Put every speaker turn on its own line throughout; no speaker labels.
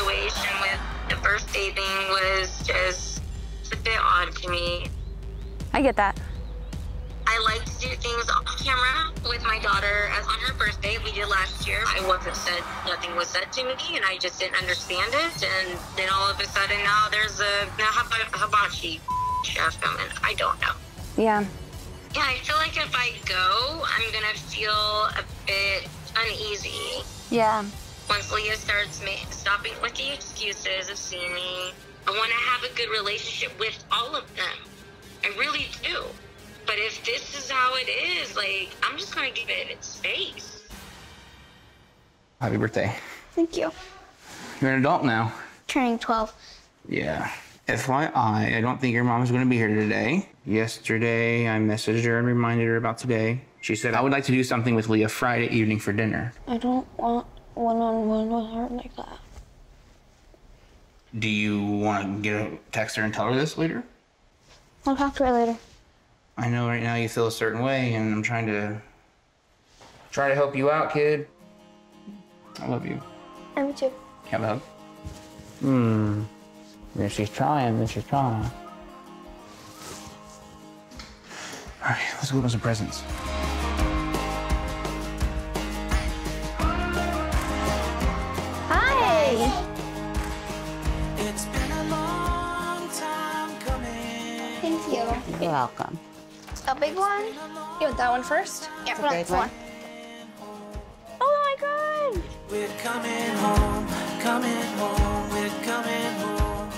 situation with the birthday thing was just a bit odd to me.
I get that.
I like to do things off camera with my daughter as on her birthday. We did last year. I wasn't said, nothing was said to me, and I just didn't understand it. And then all of a sudden now there's a hibachi chef coming. I don't know.
Yeah.
Yeah, I feel like if I go, I'm gonna feel a bit uneasy.
Yeah.
Once Leah starts stopping with the excuses of seeing me, I want to have a good relationship with all of them. I really do. But if this is how it is, like, I'm just going to give it its space.
Happy birthday.
Thank you.
You're an adult now.
Turning 12.
Yeah. FYI, I don't think your mom's going to be here today. Yesterday, I messaged her and reminded her about today. She said, I would like to do something with Leah Friday evening for dinner.
I don't want one-on-one with her like that.
Do you want to text her and tell her this later?
I'll talk to her later.
I know right now you feel a certain way, and I'm trying to help you out, kid. I love you.
I love you too.
Have a hug. Yeah, she's trying. All right, let's go open some presents.
Hi.
It's been a long time coming.
Thank you.
You're welcome.
A big one? You want that one first? Yeah, put on this one. Oh my God!
We're coming home, we're coming home.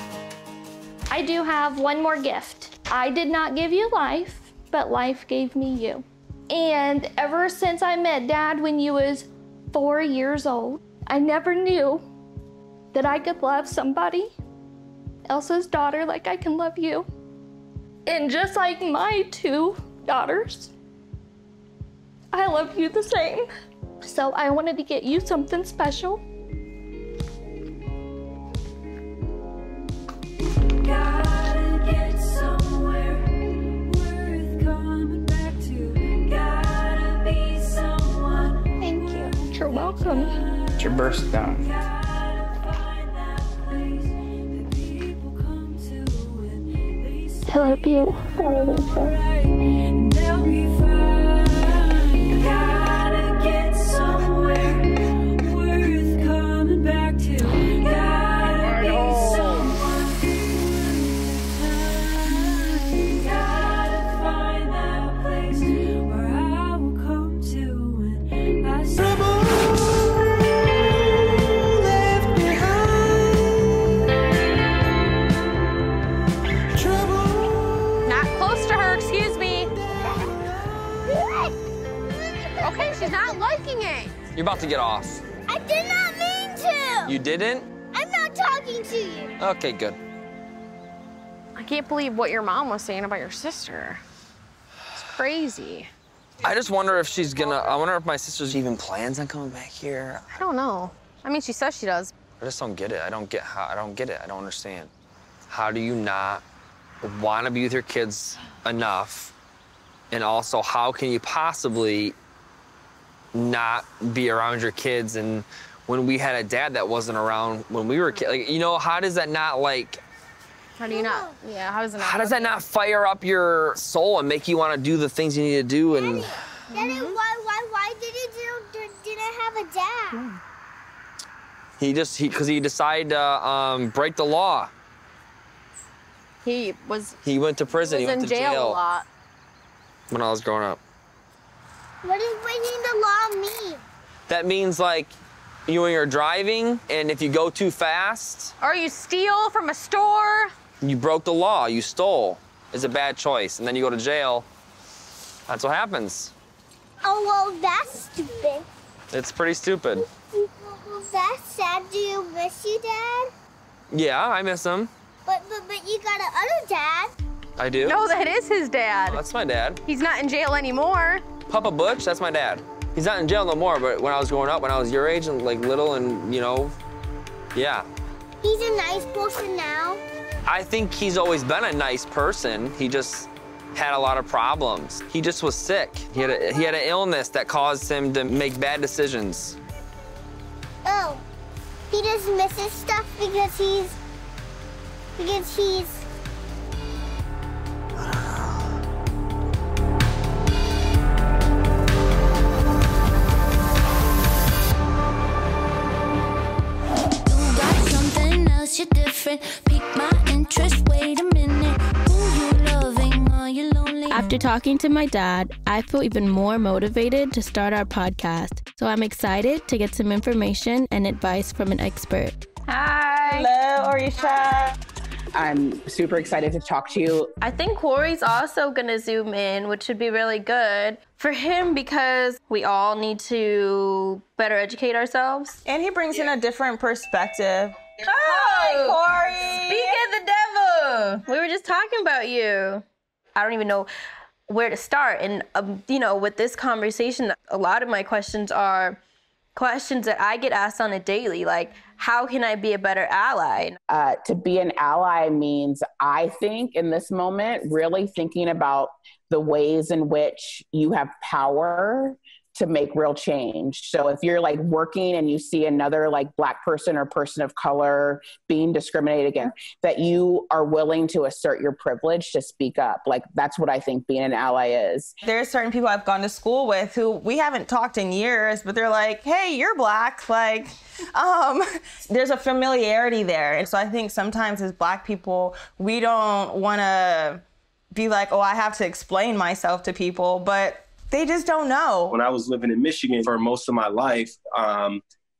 I do have one more gift. I did not give you life, but life gave me you. And ever since I met Dad when you was 4 years old, I never knew that I could love somebody else's daughter like I can love you. And just like my 2 daughters, I love you the same. So I wanted to get you something special.
Gotta get somewhere worth coming back to. Gotta be someone.
Thank you. You're welcome.
It's your birthstone.
I love you.
They'll be fine. Gotta get somewhere worth coming back to. Gotta be someone. Gotta find that place where I will come to when I see.
Okay, she's not liking it.
You're about to get off.
I did not mean to.
You didn't?
I'm not talking to you.
Okay, good.
I can't believe what your mom was saying about your sister. It's crazy.
I just wonder if she's gonna, I wonder if my sister's even plans on coming back here.
I don't know. I mean, she says she does.
I just don't get it. I don't get it. I don't understand. How do you not want to be with your kids enough? And also, how can you possibly not be around your kids? And when we had a dad that wasn't around when we were kids, like, you know, how does that not, like...
How do you not? Yeah, how does it not?
How does that not fire up your soul and make you want to do the things you need to do? And
Daddy, why didn't have a dad?
because he decided to break the law.
He
went to prison. He went to jail
a lot.
When I was growing up.
What does breaking the law mean?
That means, like, when you're driving, and if you go too fast...
Or you steal from a store.
You broke the law. You stole. It's a bad choice. And then you go to jail. That's what happens.
Oh, well, that's stupid.
It's pretty stupid.
That's sad. Do you miss your dad?
Yeah, I miss him.
But you got another dad.
I do?
No, that is his dad.
Oh, that's my dad.
He's not in jail anymore.
Papa Butch, that's my dad. He's not in jail no more, but when I was growing up, when I was your age and, like, little and, you know, yeah.
He's a nice person now?
I think he's always been a nice person. He just had a lot of problems. He just was sick. He had an illness that caused him to make bad decisions.
Oh, he just misses stuff because he's
you're different, pique my interest, wait a minute, who you loving, are you lonely?
After talking to my dad, I feel even more motivated to start our podcast. So I'm excited to get some information and advice from an expert.
Hi.
Hello, ARISHA.
I'm super excited to talk to you.
I think Cory's also gonna zoom in, which should be really good for him because we all need to better educate ourselves.
And he brings in a different perspective.
Hi,
Cory!
Speak of the devil! We were just talking about you. I don't even know where to start. And, you know, with this conversation, a lot of my questions are questions that I get asked on a daily, like, how can I be a better ally?
To be an ally means, I think, in this moment, really thinking about the ways in which you have power to make real change. So if you're like working and you see another like Black person or person of color being discriminated against, that you are willing to assert your privilege to speak up. Like, that's what I think being an ally is.
There's certain people I've gone to school with who we haven't talked in years, but they're like, hey, you're Black. Like, there's a familiarity there. And so I think sometimes as Black people, we don't want to be like, oh, I have to explain myself to people, but they just don't know.
When I was living in Michigan for most of my life,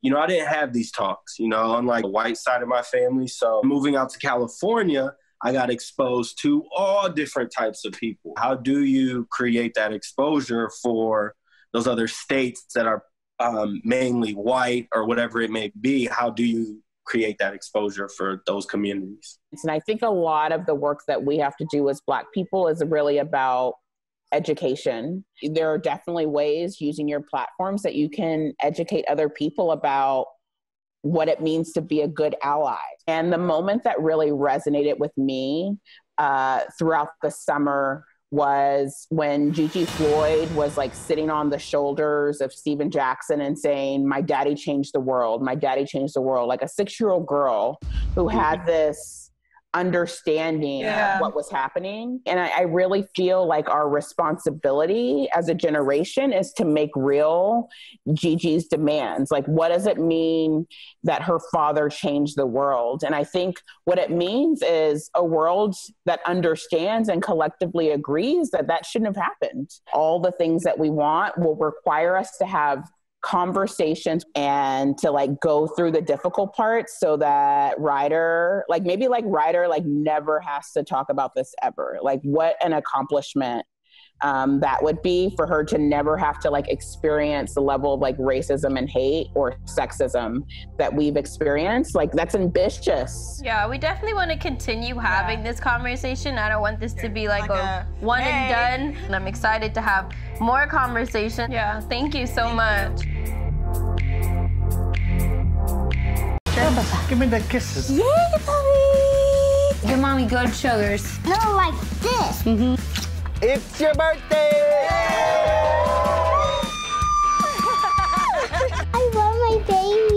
you know, I didn't have these talks, you know, unlike the white side of my family. So moving out to California, I got exposed to all different types of people. How do you create that exposure for those other states that are mainly white or whatever it may be? How do you create that exposure for those communities?
And I think a lot of the work that we have to do as Black people is really about education. There are definitely ways using your platforms that you can educate other people about what it means to be a good ally. And the moment that really resonated with me throughout the summer was when Gigi Floyd was like sitting on the shoulders of Stephen Jackson and saying, my daddy changed the world. My daddy changed the world. Like a 6-year-old girl who had this understanding of what was happening. And I really feel like our responsibility as a generation is to make real Gigi's demands. Like, what does it mean that her father changed the world? And I think what it means is a world that understands and collectively agrees that that shouldn't have happened. All the things that we want will require us to have conversations and to like go through the difficult parts so that Ryder, like maybe like Ryder like never has to talk about this ever. Like, what an accomplishment that would be for her to never have to like experience the level of like racism and hate or sexism that we've experienced. Like, that's ambitious.
Yeah, we definitely want to continue having this conversation. I don't want this to be like a one and done. And I'm excited to have more conversation. Yeah, thank you so much.
Give me the kisses.
Yay, puppy!
Give mommy good sugars.
No, like this.
It's your birthday!
I love my baby.